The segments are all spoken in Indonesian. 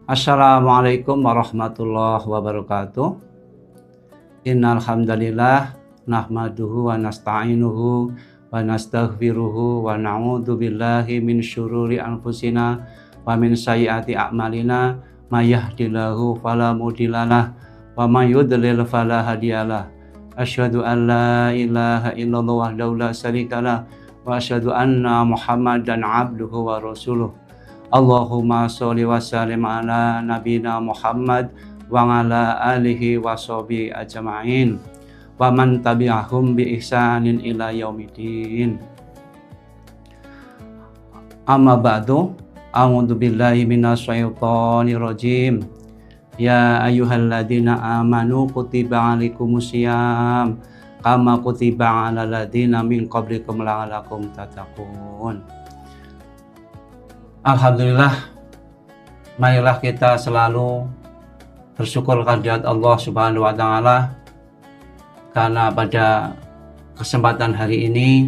Assalamualaikum warahmatullahi wabarakatuh. Innal hamdalillah nahmaduhu wa nasta'inuhu wa nastaghfiruhu wa na'udzu billahi min syururi anfusina wa min sayyiati a'malina may yahdihillahu fala mudhillalah wa may yudlil fala hadiyalah. Asyhadu an la ilaha illallah wahdahu la syarikalah wa asyhadu anna Muhammadan abduhu wa rasuluh. Allahumma sholli wa sallim ala nabina Muhammad wa ala alihi wa sahbihi ajma'in wa man tabi'ahum bi ihsanin ila yaumiddin. Amma ba'du, a'udzu billahi minasyaitonir rajim. Ya ayyuhalladzina amanu kutiba alaikumusiyam kama kutiba alal ladzina min qablikum la'allakum tattaqun. Alhamdulillah, marilah kita selalu bersyukur kehadirat Allah Subhanahu wa Ta'ala, karena pada kesempatan hari ini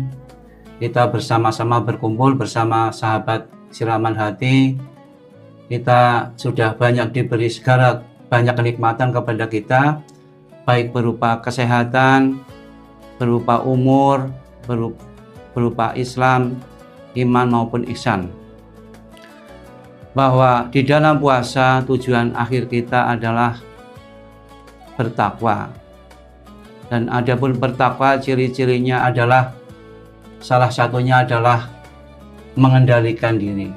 kita bersama-sama berkumpul bersama sahabat siraman hati. Kita sudah banyak diberi segala banyak kenikmatan kepada kita, baik berupa kesehatan, berupa umur, berupa Islam, iman maupun ihsan. Bahwa di dalam puasa tujuan akhir kita adalah bertakwa. Dan adapun bertakwa ciri-cirinya adalah salah satunya adalah mengendalikan diri.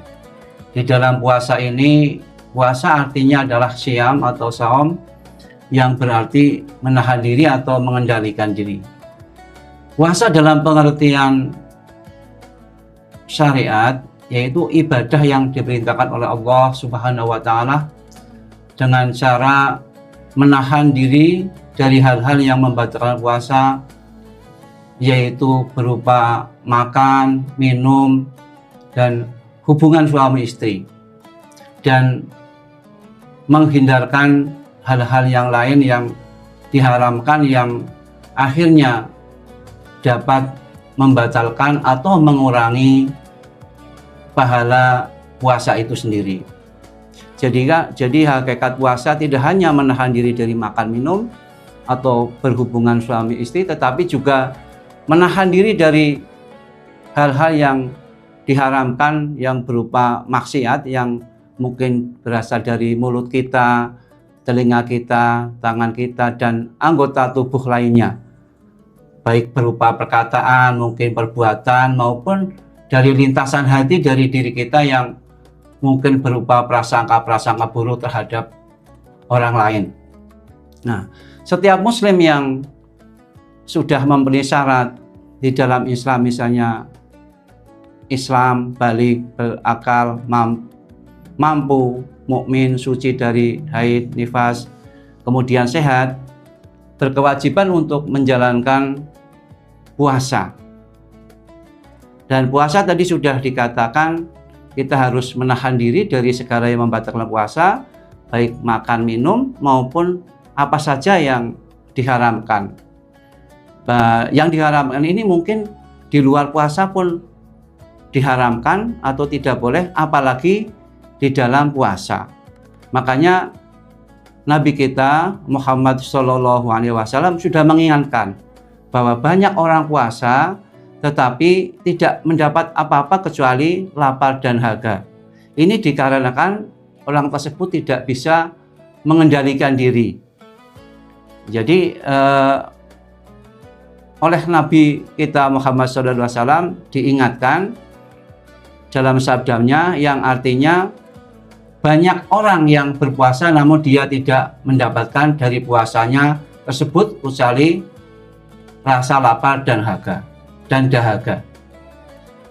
Di dalam puasa ini, puasa artinya adalah syam atau saum, yang berarti menahan diri atau mengendalikan diri. Puasa dalam pengertian syariat yaitu ibadah yang diperintahkan oleh Allah Subhanahu wa Ta'ala dengan cara menahan diri dari hal-hal yang membatalkan puasa, yaitu berupa makan, minum, dan hubungan suami istri, dan menghindarkan hal-hal yang lain yang diharamkan yang akhirnya dapat membatalkan atau mengurangi pahala puasa itu sendiri. Jadi hakikat puasa tidak hanya menahan diri dari makan minum atau berhubungan suami istri, tetapi juga menahan diri dari hal-hal yang diharamkan yang berupa maksiat yang mungkin berasal dari mulut kita, telinga kita, tangan kita, dan anggota tubuh lainnya, baik berupa perkataan, mungkin perbuatan, maupun dari lintasan hati dari diri kita yang mungkin berupa prasangka-prasangka buruk terhadap orang lain. Nah, setiap muslim yang sudah memenuhi syarat di dalam Islam, misalnya Islam, balik, berakal, mampu, mukmin, suci dari haid, nifas, kemudian sehat, berkewajiban untuk menjalankan puasa. Dan puasa tadi sudah dikatakan kita harus menahan diri dari segala yang membatalkan puasa, baik makan, minum, maupun apa saja yang diharamkan. Yang diharamkan ini mungkin di luar puasa pun diharamkan atau tidak boleh, apalagi di dalam puasa. Makanya Nabi kita Muhammad SAW sudah mengingatkan bahwa banyak orang puasa tetapi tidak mendapat apa-apa kecuali lapar dan haga. Ini dikarenakan orang tersebut tidak bisa mengendalikan diri. Jadi oleh Nabi kita Muhammad SAW diingatkan dalam sabdanya yang artinya banyak orang yang berpuasa namun dia tidak mendapatkan dari puasanya tersebut kecuali rasa lapar dan dahaga.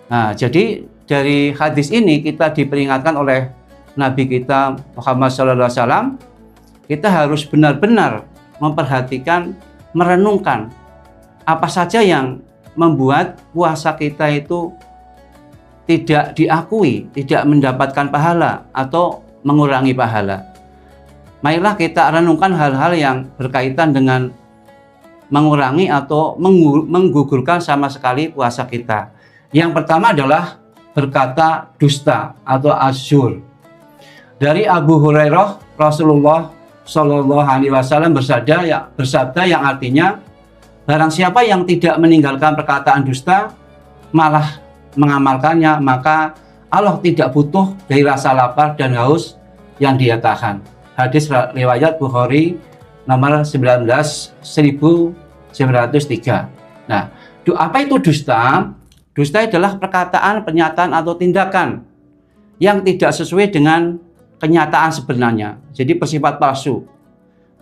Nah, jadi dari hadis ini kita diperingatkan oleh Nabi kita Muhammad SAW, kita harus benar-benar memperhatikan, merenungkan apa saja yang membuat puasa kita itu tidak diakui, tidak mendapatkan pahala atau mengurangi pahala. Marilah kita renungkan hal-hal yang berkaitan dengan mengurangi atau menggugurkan sama sekali puasa kita. Yang pertama adalah berkata dusta atau asyur. Dari Abu Hurairah, Rasulullah Shallallahu Alaihi Wasallam bersabda yang artinya, barang siapa yang tidak meninggalkan perkataan dusta, malah mengamalkannya, maka Allah tidak butuh dari rasa lapar dan haus yang dia tahan. Hadis riwayat Bukhari nomor 1903. Nah, apa itu dusta? Dusta adalah perkataan, pernyataan atau tindakan yang tidak sesuai dengan kenyataan sebenarnya. Jadi bersifat palsu.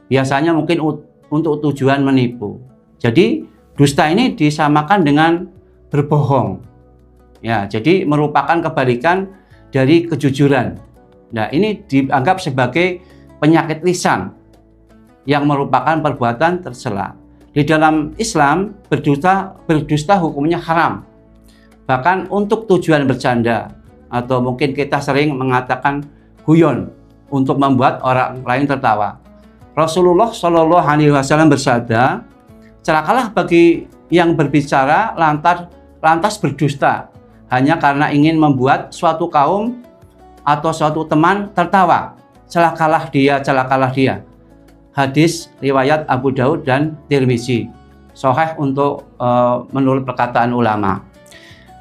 Biasanya mungkin untuk tujuan menipu. Jadi dusta ini disamakan dengan berbohong. Ya, jadi merupakan kebalikan dari kejujuran. Nah, ini dianggap sebagai penyakit lisan yang merupakan perbuatan tercela. Di dalam Islam, berdusta hukumnya haram. Bahkan untuk tujuan bercanda, atau mungkin kita sering mengatakan guyon untuk membuat orang lain tertawa. Rasulullah Shallallahu Alaihi Wasallam bersabda, celakalah bagi yang berbicara lantas berdusta hanya karena ingin membuat suatu kaum atau suatu teman tertawa. Celakalah dia. Hadis riwayat Abu Daud dan Tirmizi. Sahih untuk menurut perkataan ulama.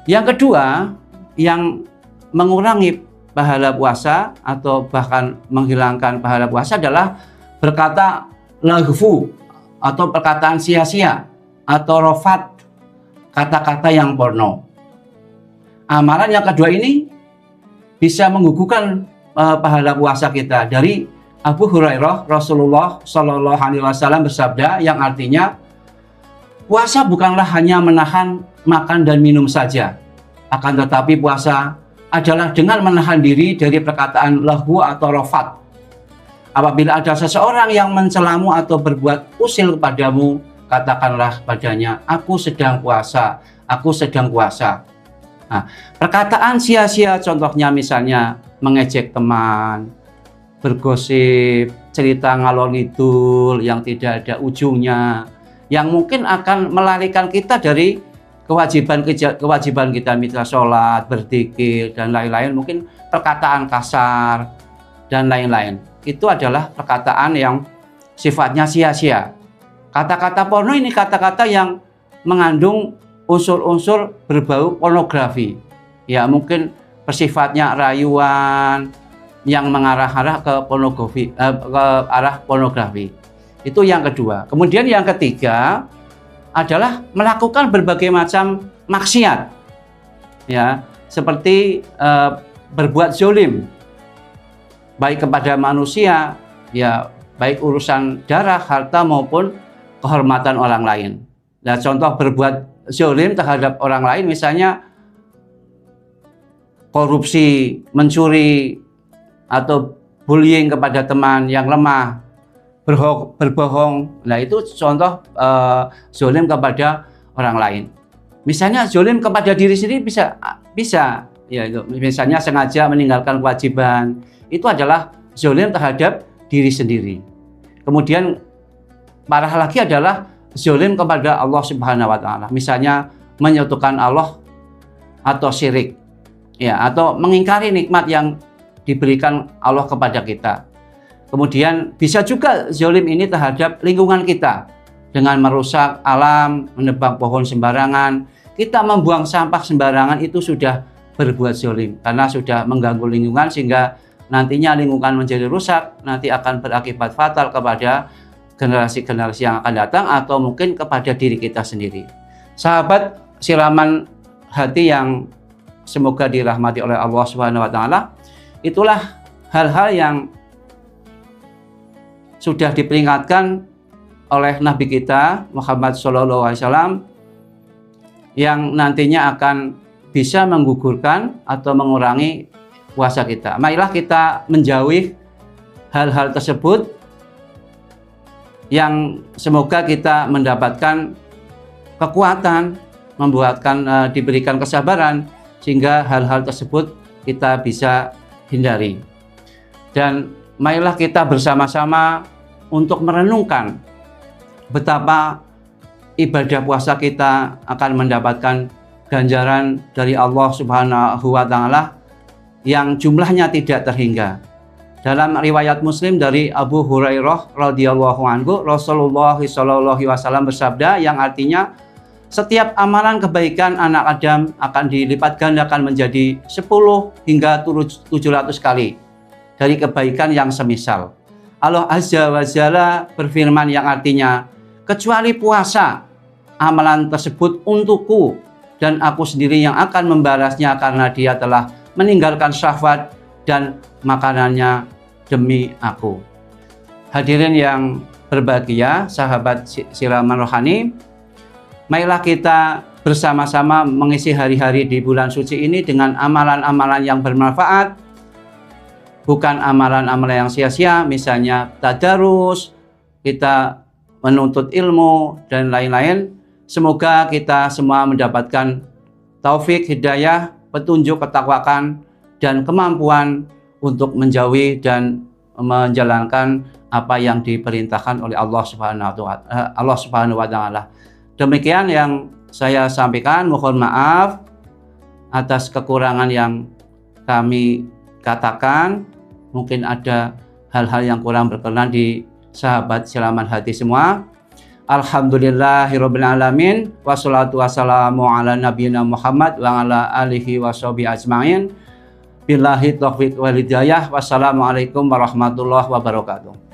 Yang kedua, yang mengurangi pahala puasa atau bahkan menghilangkan pahala puasa adalah berkata laghfu atau perkataan sia-sia atau rofat, kata-kata yang porno. Amalan yang kedua ini bisa menggugurkan pahala puasa kita. Dari Abu Hurairah, Rasulullah Shallallahu Alaihi Wasallam bersabda yang artinya, puasa bukanlah hanya menahan makan dan minum saja, akan tetapi puasa adalah dengan menahan diri dari perkataan lahu atau rofat. Apabila ada seseorang yang mencelamu atau berbuat usil kepadamu, katakanlah padanya, aku sedang puasa. Nah, perkataan sia-sia contohnya misalnya mengejek teman, bergosip, cerita ngalor ngidul yang tidak ada ujungnya, yang mungkin akan melarikan kita dari kewajiban kita, mitra sholat, berzikir, dan lain-lain, mungkin perkataan kasar, dan lain-lain. Itu adalah perkataan yang sifatnya sia-sia. Kata-kata porno ini kata-kata yang mengandung unsur-unsur berbau pornografi. Ya, mungkin bersifatnya rayuan yang mengarah-arah ke arah pornografi. Itu yang kedua. Kemudian yang ketiga adalah melakukan berbagai macam maksiat, ya, seperti berbuat zolim, baik kepada manusia, ya, baik urusan darah, harta maupun kehormatan orang lain. Nah, contoh berbuat zolim terhadap orang lain, misalnya korupsi, mencuri, atau bullying kepada teman yang lemah, berbohong. Nah, itu contoh zolim kepada orang lain. Misalnya zolim kepada diri sendiri bisa ya, itu misalnya sengaja meninggalkan kewajiban, itu adalah zolim terhadap diri sendiri. Kemudian parah lagi adalah zolim kepada Allah Subhanahu wa Ta'ala, misalnya menyekutukan Allah atau syirik, ya, atau mengingkari nikmat yang diberikan Allah kepada kita. Kemudian bisa juga zolim ini terhadap lingkungan kita dengan merusak alam, menebang pohon sembarangan. Kita membuang sampah sembarangan itu sudah berbuat zolim karena sudah mengganggu lingkungan, sehingga nantinya lingkungan menjadi rusak, nanti akan berakibat fatal kepada generasi-generasi yang akan datang atau mungkin kepada diri kita sendiri. Sahabat siraman hati yang semoga dirahmati oleh Allah Subhanahu wa Ta'ala, itulah hal-hal yang sudah diperingatkan oleh Nabi kita Muhammad SAW yang nantinya akan bisa menggugurkan atau mengurangi puasa kita. Marilah kita menjauhi hal-hal tersebut yang semoga kita mendapatkan kekuatan, diberikan kesabaran, sehingga hal-hal tersebut kita bisa hindari. Dan marilah kita bersama-sama untuk merenungkan betapa ibadah puasa kita akan mendapatkan ganjaran dari Allah Subhanahu wa Ta'ala yang jumlahnya tidak terhingga. Dalam riwayat Muslim dari Abu Hurairah radhiyallahu anhu, Rasulullah shallallahu alaihi wasallam bersabda yang artinya setiap amalan kebaikan anak Adam akan dilipat gandakan menjadi 10 hingga 700 kali dari kebaikan yang semisal. Allah Azza wa Jalla berfirman yang artinya, kecuali puasa, amalan tersebut untukku dan aku sendiri yang akan membalasnya karena dia telah meninggalkan syahwat dan makanannya demi aku. Hadirin yang berbahagia, sahabat Siraman Rohani, marilah kita bersama-sama mengisi hari-hari di bulan suci ini dengan amalan-amalan yang bermanfaat, bukan amalan-amalan yang sia-sia, misalnya tadarus, kita menuntut ilmu, dan lain-lain. Semoga kita semua mendapatkan taufik, hidayah, petunjuk, ketakwaan, dan kemampuan untuk menjauhi dan menjalankan apa yang diperintahkan oleh Allah Subhanahu wa Ta'ala. Demikian yang saya sampaikan. Mohon maaf atas kekurangan yang kami katakan. Mungkin ada hal-hal yang kurang berkenan di sahabat Siraman Hati semua. Alhamdulillahirabbil alamin, wassalatu wassalamu ala nabiyina Muhammad wa ala alihi washabihi ajmain. Billahi taufiq wal hidayah. Wassalamualaikum warahmatullahi wabarakatuh.